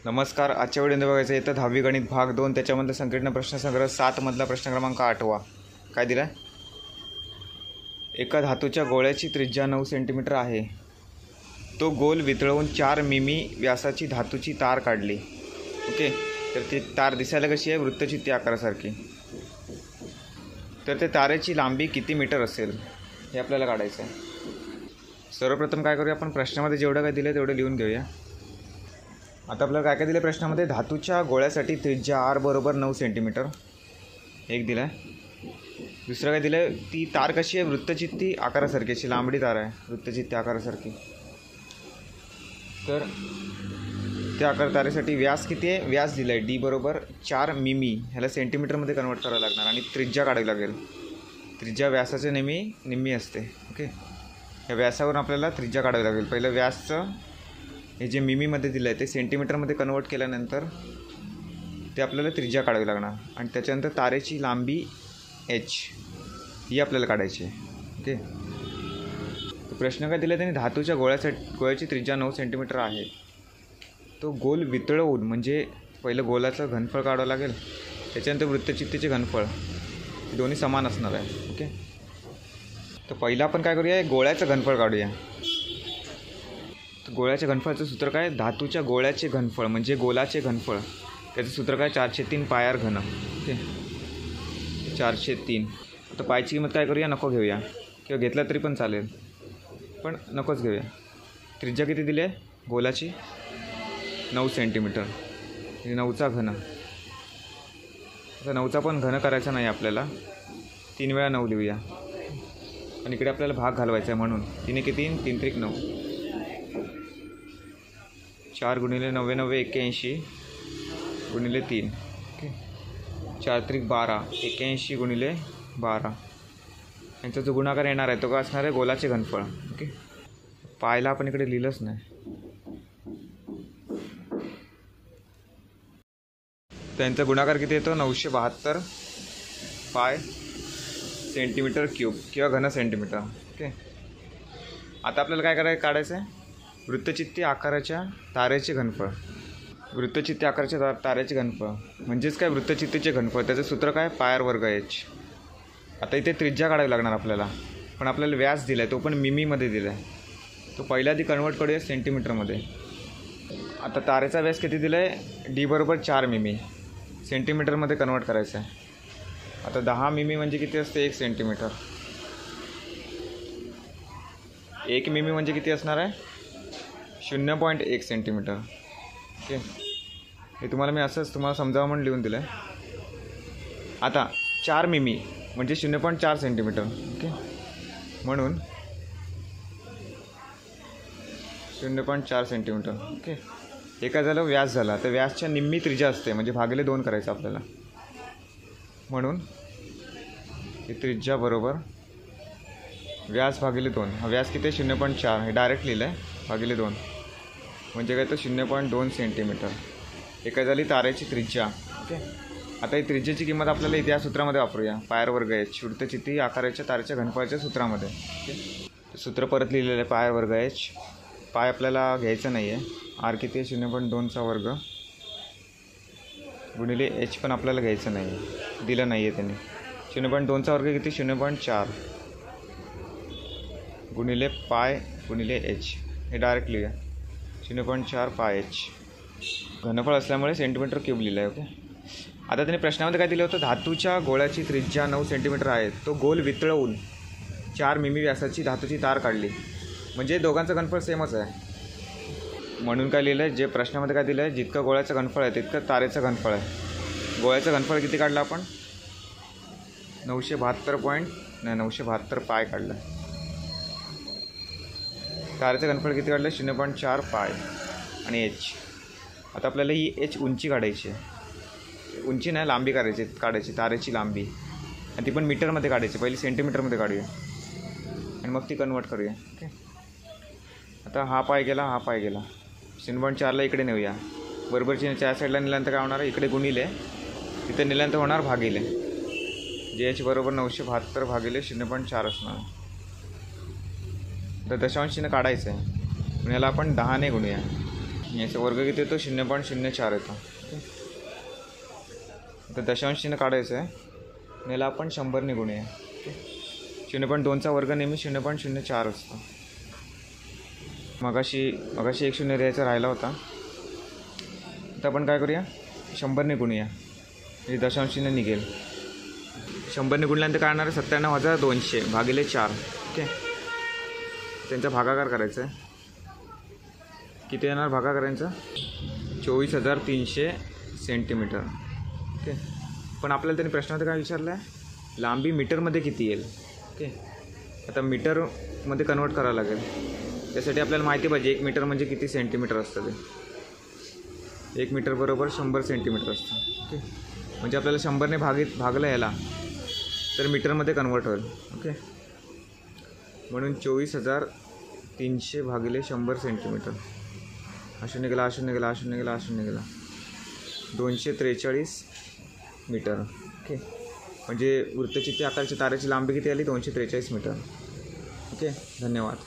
नमस्कार. आजच्या व्हिडिओमध्ये बघायचं येतं 10वी गणित भाग 2 त्याच्यामधलं संकीर्ण प्रश्नसंग्रह 7 मधला प्रश्न क्रमांक 8वा. काय दिला? एका धातूच्या गोळ्याची त्रिज्या 9 सेंटीमीटर आहे. तो गोल वितळवून 4 मिमी व्यासाची धातूची तार काढली. ओके, तर ती तार दिसायला कशी आहे? वृत्तचित्ती आकारासारखी. तर ते तारेची लांबी किती मीटर असेल हे आपल्याला काढायचं आहे. सर्वप्रथम काय करूया, आपण प्रश्नामध्ये जेवढं काय दिलं तेवढं लिहून घेऊया. आता आपल्याला काय काय दिलं प्रश्नामध्ये? धातूच्या गोळ्यासाठी त्रिज्या r बरोबर 9 सेंटीमीटर एक दिला आहे. दुसरं काय दिलं आहे? ती तार कशी आहे? वृत्तचित्ती आकारासारखी, अशी लांबडी तार आहे, वृत्तचित्ती आकारासारखी. तर त्या आकार तारेसाठी व्यास किती आहे? व्यास दिला आहे d बरोबर 4 मिमी. ह्याला सेंटीमीटरमध्ये कन्वर्ट करावं लागणार आणि त्रिज्या काढावी लागेल. त्रिज्या व्यासाचे निम्मी असते. ओके, या व्यासावरून आपल्याला त्रिज्या काढावी लागेल. पहिलं व्यासचं हे जे मिमीमध्ये दिलं आहे ते सेंटीमीटरमध्ये कन्वर्ट केल्यानंतर ते आपल्याला त्रिज्या काढावी लागणार आणि त्याच्यानंतर तारेची लांबी h ही आपल्याला काढायची आहे. ओके, तर प्रश्न काय दिला त्यांनी? धातूच्या गोळ्याची त्रिज्या 9 सेंटीमीटर आहे. तो गोल वितळवून, म्हणजे पहिलं गोलाचं घनफळ काढावं लागेल, त्याच्यानंतर वृत्तचित्तीचे घनफळ, दोन्ही समान असणार आहे. ओके, तर पहिलं आपण काय करूया? गोळ्याचं घनफळ काढूया. गोळ्याच्या घनफळाचं सूत्र काय? धातूच्या गोळ्याचे घनफळ म्हणजे गोलाचे घनफळ, त्याचं सूत्र काय? 4/3 पाय r घन. ओके, 4/3. आता पायची किंमत काय करूया? नको घेऊया, किंवा घेतला तरी पण चालेल, पण नकोच घेऊया. त्रिज्या किती दिली आहे गोलाची? 9 सेंटीमीटर. 9चा घन. आता 9चा पण घन करायचा नाही आपल्याला, 3 वेळा 9 लिहूया. आणि इकडे आपल्याला भाग घालवायचा आहे म्हणून 3 किती? 3 त्रिक 9. 4 गुणिले 9 9 81 गुणिले 3. ओके, 4 त्रिक 12. 81 गुणिले 12. यांचा जो गुणाकार येणार आहे तो काय असणार आहे? गोलाचे घनफळ. ओके, पायला आपण इकडे लिहिलंच नाही. त्यांचा गुणाकार किती येतो? 972 पाय सेंटीमीटर क्यूब किंवा घन सेंटीमीटर. ओके, आता आपल्याला काय काढायचं आहे? वृत्तचित्ती आकाराच्या तारेचे घनफळ. वृत्तचित्ती आकाराच्या तारेचे घनफळ म्हणजेच काय? वृत्तचित्तीचे घनफळ. त्याचं सूत्र काय? पाय r वर्ग h. आता इथे त्रिज्या काढावी लागणार आपल्याला, पण आपल्याला व्यास दिला आहे तो पण मिमीमध्ये दिला आहे. तो पहिल्या आधी कन्वर्ट करूया सेंटीमीटरमध्ये. आता तारेचा व्यास किती दिला आहे? d बरोबर 4 मिमी. सेंटीमीटरमध्ये कन्वर्ट करायचं आहे. आता 10 मिमी म्हणजे किती असते? 1 सेंटीमीटर. 1 मिमी म्हणजे किती असणार आहे? 0.1 सेंटीमीटर. ओके, हे तुम्हाला मी असंच तुम्हाला समजावं म्हणून लिहून दिलं आहे. आता 4 मिमी म्हणजे 0.4 सेंटीमीटर. ओके, म्हणून 0.4 सेंटीमीटर. ओके, हे काय झालं? व्यास झाला. तर व्यासच्या निम्मी त्रिज्या असते, म्हणजे भागिले 2 करायचं आपल्याला. म्हणून ही त्रिज्या बरोबर व्यास भागिले 2. हा व्यास किती? 0.4. हे डायरेक्ट लिहिलं आहे, भागिले 2 म्हणजे काय? तर 0.2 सेंटीमीटर. हे काय झाली? तारेची त्रिज्या. ओके, आता ही त्रिज्येची किंमत आपल्याला इथे या सूत्रामध्ये वापरूया. पाय r वर्ग h, वृत्तचित्ती आकाराच्या तारेच्या घनफळाच्या सूत्रामध्ये. ओके, सूत्र परत लिहिलेलं आहे. पाय r वर्ग h. पाय आपल्याला घ्यायचं नाही आहे. r किती आहे? 0.2चा वर्ग गुणिले h पण आपल्याला घ्यायचं नाही आहे, दिलं नाही आहे त्यांनी. 0.2चा वर्ग किती? 0.4 गुणिले पाय गुणिले h. हे डायरेक्ट लिहूया. 0.4 पाय h. घनफळ असल्यामुळे सेंटीमीटर क्यूब लिहिलं आहे. ओके, आता त्यांनी प्रश्नामध्ये काय दिलं होतं? धातूच्या गोळ्याची त्रिज्या 9 सेंटीमीटर आहे. तो गोल वितळवून 4 मिमी व्यासाची धातूची तार काढली. म्हणजे दोघांचं घनफळ सेमच आहे. म्हणून काय लिहिलं आहे? जे प्रश्नामध्ये काय दिलं आहे? जितकं गोळ्याचं घनफळ आहे तितकं तारेचं घनफळ आहे. गोळ्याचं घनफळ किती काढलं आपण? 972 पाय काढलं. तारेचं घनफळ किती काढलं? 0.4 पाय आणि h. आता आपल्याला ही h उंची काढायची आहे. उंची नाही, लांबी काढायची तारेची लांबी, आणि ती पण मीटरमध्ये काढायची. पहिली सेंटीमीटरमध्ये काढूया आणि मग ती कन्वर्ट करूया. ओके, आता हा पाय गेला, हा पाय गेला. 0.4ला इकडे नेऊया. बरोबर चिन्हाच्या या साईडला नेल्यानंतर काय होणार आहे? इकडे गुणिले, तिथे नेल्यानंतर होणार भागिले. जे h बरोबर 972 भागिले 0.4 असणार. तर दशांश चिन्ह काढायचं आहे, पण याला आपण 10ने गुणूया. याचा वर्ग किती येतो 0.04 येतो. ओके, तर दशांश चिन्ह काढायचं आहे. याला आपण 100ने गुणूया. ओके, 0.2चा वर्ग नेहमी 0.04 असतो. मगाशी 1 शून्य द्यायचा राहिला होता. तर आपण काय करूया, 100ने गुणूया म्हणजे दशांश चिन्ह निघेल. 100ने गुणल्यानंतर काय येणार आहे 97,200 भागिले 4. ओके, त्यांचा भागाकार करायचा आहे. किती येणार भागाकारांचा 24,300 सेंटीमीटर. ओके, पण आपल्याला त्यांनी प्रश्नामध्ये काय विचारलं आहे, लांबी मीटरमध्ये किती येईल. ओके, आता मीटरमध्ये कन्वर्ट करावं लागेल. त्यासाठी आपल्याला माहिती पाहिजे 1 मीटर म्हणजे किती सेंटीमीटर असतं. ते 1 मीटर बरोबर 100 सेंटीमीटर असतं. ओके, म्हणजे आपल्याला 100ने भागलं याला तर मीटरमध्ये कन्वर्ट होईल. ओके, म्हणून 24,300 भागिले 100 सेंटीमीटर. हा शून्य गेला, हा शून्य गेला, हा शून्य गेला, हा शून्य गेला, 243 मीटर. ओके, म्हणजे वृत्तचित्र आकारच्या तारेची लांबी किती आली 243 मीटर. ओके, धन्यवाद.